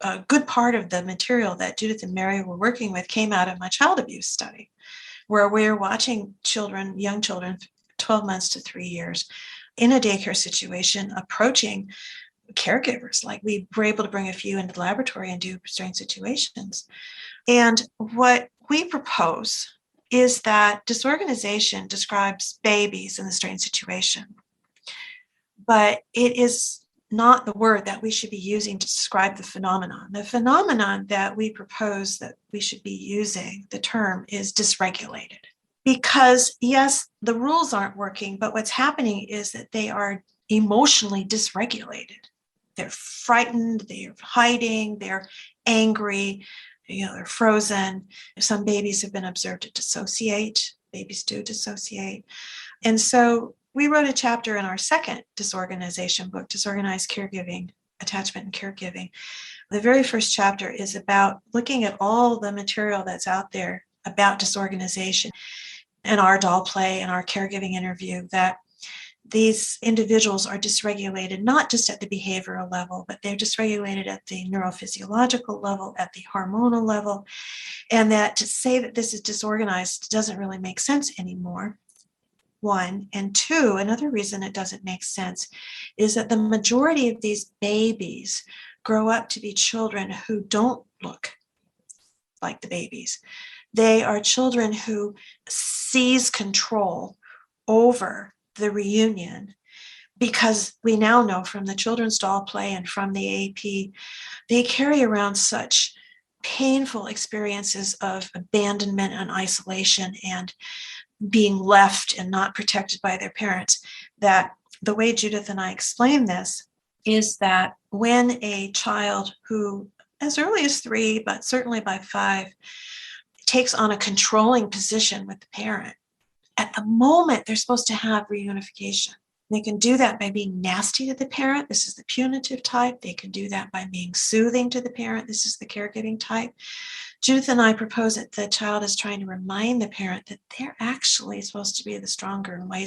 a good part of the material that Judith and Mary were working with came out of my child abuse study, where we're watching children, young children, 12 months to 3 years, in a daycare situation, approaching caregivers. Like, we were able to bring a few into the laboratory and do restraint situations. And what we propose is that disorganization describes babies in the strained situation, but it is not the word that we should be using to describe the phenomenon. The phenomenon that we propose that we should be using, the term, is dysregulated. Because, yes, the rules aren't working, but what's happening is that they are emotionally dysregulated. They're frightened, they're hiding, they're angry, they're frozen. Some babies have been observed to dissociate. Babies do dissociate. And so we wrote a chapter in our second disorganization book, Disorganized Caregiving, Attachment and Caregiving. The very first chapter is about looking at all the material that's out there about disorganization and our doll play and our caregiving interview, that these individuals are dysregulated not just at the behavioral level, but they're dysregulated at the neurophysiological level, at the hormonal level, and that to say that this is disorganized doesn't really make sense anymore. One. And two, another reason it doesn't make sense is that the majority of these babies grow up to be children who don't look like the babies. They are children who seize control over the reunion, because we now know from the children's doll play and from the AP, they carry around such painful experiences of abandonment and isolation and being left and not protected by their parents, that the way Judith and I explain this is that when a child who, as early as 3, but certainly by 5, takes on a controlling position with the parent, at the moment they're supposed to have reunification. They can do that by being nasty to the parent. This is the punitive type. They can do that by being soothing to the parent. This is the caregiving type. Judith and I propose that the child is trying to remind the parent that they're actually supposed to be the stronger and wiser